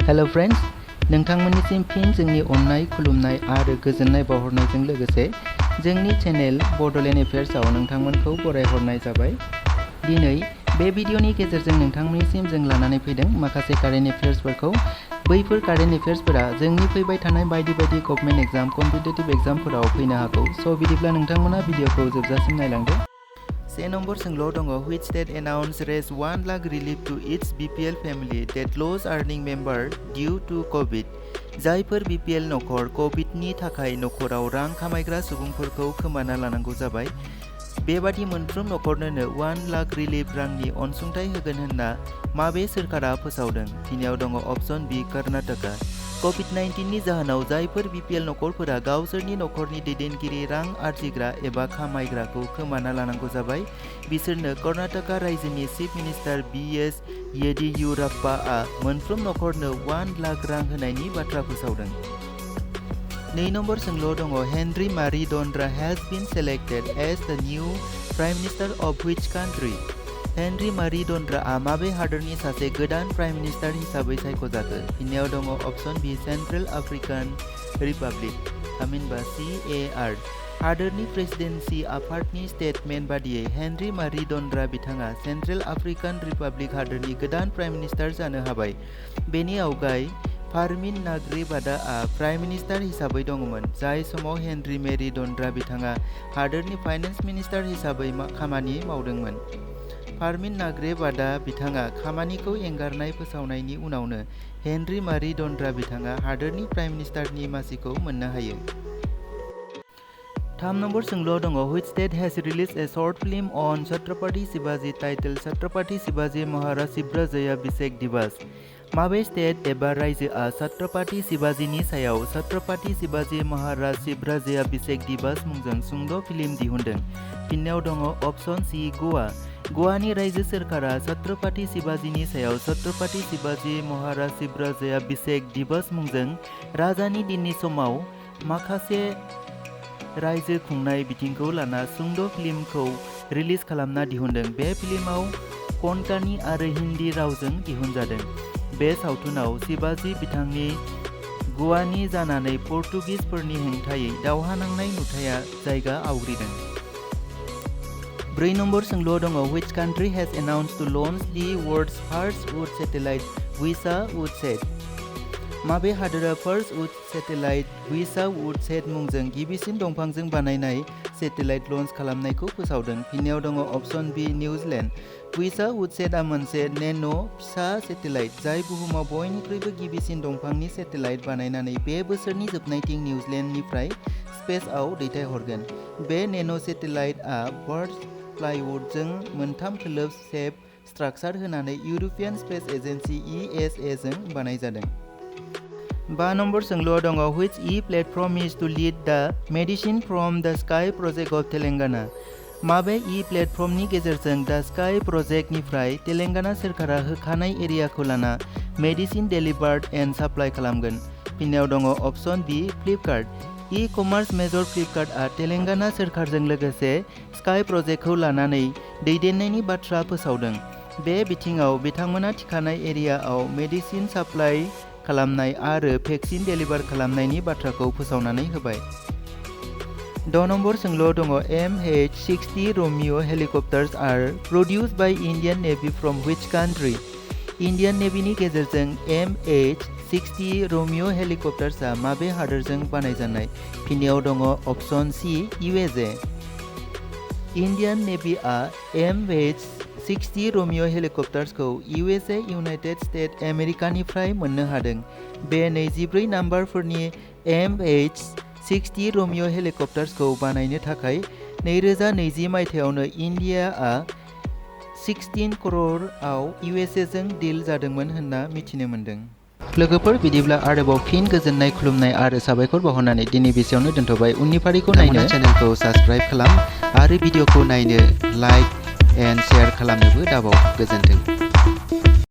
Hello friends, नोंथांमोननिसिम फिन जोंनि अननाय खुलुमनाय आरो गोजोननाय बावहरनायजों लोगोसे जोंनि चेनेल बड'लेण्ड एफेयार्सआव नोंथांमोनखौ बरायहरनाय जाबाय। दिनै बे भिडिअनि गेजेरजों नोंथांमोननिसिम जों लानानै फैदों माखासे कारेन्ट एफेयार्सफोरखौ। बैफोर कारेन्ट एफेयार्सफोरा जोंनि फैबाय थानाय बायदि गभर्नमेन्ट एग्जाम, कम्पिटिटिभ एग्जामफोराव फैनो हागौ। स' बिदिब्ला नोंथांमोना भिडिअखौ जोबजासिम नायलांदो। 1 नम्बर सोंलुआव दङ, which state announced raise 1 lakh relief to its BPL family that lost earning member due to COVID? जायफोर BPL नखर कभिडनि थाखाय नखराव रां खामायग्रा सुबुंफोरखौ खोमाना लानांगौ जाबाय, बेबादि मोनफ्रोम नखरनोनो 1 लाख रिलिफ रांनि अनसुंथाइ होगोन होनना माबे सोरखारा फोसावदों? फिननायाव दङ अप्शन बी कर्नाटका। कभिड-19 नि जाहोनाव जायफोर BPL नखरफोरा गावसोरनि नखरनि दैदेनगिरि रां आरजिग्रा एबा खामायग्राखौ खोमाना लानांगौ जाबाय, बिसोरनो कर्नाटका रायजोनि चिफ मिनिस्टार BS येदियुराप्पाआ मोनफ्रोम नखरनो 1 लाख रां होनायनि बाथ्रा फोसावदों। 2 नम्बर सोंलुआव दङ, हेनरी मारी डन्ड्रा has been selected as the new Prime Minister of which country? Henry मारी डन्ड्राआ माबे हादोरनि सासे गोदान प्राइम मिनिस्टार हिसाबै सायख'जाखो? फिननायाव दङ अप्शन बी सेन्ट्रेल आफ्रिकान रिपाब्लिक, थामहिनबा CAR। हादोरनि प्रेसिडेन्सि आफादनि स्टेटमेन्ट बादियै हेनरी मारी डन्ड्रा बिथाङा सेन्ट्रेल आफ्रिकान रिपाब्लिक हादोरनि गोदान प्राइम मिनिस्टार जानो हाबाय। बेनि आवगाय फार्मिन नाग्रेबादाआ प्राइम मिनिस्टार हिसाबै दङमोन, जाय समाव हेनरी मारी डन्ड्रा बिथाङा हादोरनि फाइनेन्स मिनिस्टार हिसाबै खामानि मावदोंमोन। फार्मिन नाग्रेबादा बिथाङा खामानिखौ एंगारनाय फोसावनायनि उनावनो हेनरी मारी डन्ड्रा बिथाङा हादोरनि प्राइम मिनिस्टारनि मासिखौ मोननो हायो। 3 नम्बर सोंलुआव दङ, which state has released a short film on Chhatrapati Shivaji titled Chhatrapati Shivaji Maharaj Shivrajayabhishek Divas? माबे स्टेट एबा रायजोआ छत्रपाति शिवाजीनि सायाव छत्रपाति शिवाजी महाराज शिवराजयाभिषेक दिवस मुंजों सुंद' फिल्म दिहुनदों? फिननायाव दङ अप्शन सी गवा। गवानि रायजो सोरखारा छत्रपाति शिवाजीनि सायाव छत्रपाति शिवाजी महाराज शिवराजयाभिषेक दिवस मुंजों राजानि दिननि समाव माखासे रायजो खुंनाय बिथिंखौ लाना सुंद' फिल्मखौ रिलिज खालामना दिहुनदों। बे फिल्माव कोंकणी आरो हिन्दी रावजों दिहुनजादों। बे सावथुनाव शिवाजी बिथांनि गवानि जानानै पर्तुगिसफोरनि हेंथायै दावहा नांनाय नुथाया जायगा आवग्रिदों। 4 नम्बर सोंलुआव दङ, which country has announced to launch the world's first wood satellite Visa Woodsat? माबे हादोरा फार्स्ट वुड सेटेलाइट वीसा वुडसेट मुंजों गिबिसिन दंफांजों बानायनाय सेटेलाइट लन्च खालामनायखौ फोसावदों? फिननायाव दङ अप्शन बी निउजिलेन्ड। वीसा वुडसेटआ मोनसे नेन' फिसा सेटेलाइट जाय बुहुमाव बयनिख्रुइबो गिबिसिन दंफांनि सेटेलाइट बानायनानै बे बोसोरनि जोबनायथिं निउजिलेन्डनिफ्राय स्पेसआव दैथायहरगोन। बे नेन' सेटेलाइटआ बार्च प्लाइवुडजों मोनथाम खोलोब शेप स्ट्राक्चार होनानै इउर'पियान स्पेस एजेन्सि ESA जों बानायजादों। 5 नम्बर सोंलुआव दङ, which e-platform is to lead the medicine from the sky project of Telangana? माबे प्लेटफर्मनि गेजेरजों द स्काई प्रजेक्टनिफ्राय तेलेंगाना सोरखारा होखानाय एरियाखौ लाना मेडिसिन डेलिभार्ड एन्ड साप्लाइ खालामगोन? फिननायाव दङ अप्शन बी फ्लिपकार्ट। ई-कमार्स मेजर फ्लिपकार्टआ तेलेंगाना सोरखारजों लोगोसे स्काई प्रजेक्टखौ लानानै दैदेननायनि बाथ्रा फोसावदों। बे बिथिङाव बिथांमोना थिखानाय एरियाआव मेडिसिन साप्लाइ खालामनाय आरो भेक्सिन डेलिभार खालामनायनि बाथ्राखौ फोसावनानै होबाय। 6 नम्बर सोंलुआव दङ, MH-60 Romeo helicopters are produced by Indian Navy from which country? Indian नेभिनि गेजेरजों MH-60 Romeo हेलिकप्टार्सआ माबे हादोरजों बानायजानाय? फिननायाव दङ अप्शन सी USA। इन्डियान नेभिआ MH-60 Romeo हेलिकप्टार्सखौ USA इउनाइटेड स्टेट्स आमेरिकानिफ्राय मोननो हादों। बे 24 नाम्बारफोरनि MH-60 Romeo हेलिकप्टार्सखौ बानायनो थाखाय 2020 मायथाइयावनो इन्डियाआ 16 करोड़आव USA जों डिल जादोंमोन होनना मिथिनो मोन्दों। लोगोफोर, बिदिब्ला आरोबाव फिन गोजोननाय खुलुमनाय आरो साबायखर बावहरनानै दिनै बेसेयावनो दोनथ'बाय। उननि फारिखौ नायनो चेनेलखौ साबस्क्राइब खालाम आरो भिडिअखौ नायनो लाइक एन्ड शेयार खालामनोबो दाबाव। गोजोन्थों।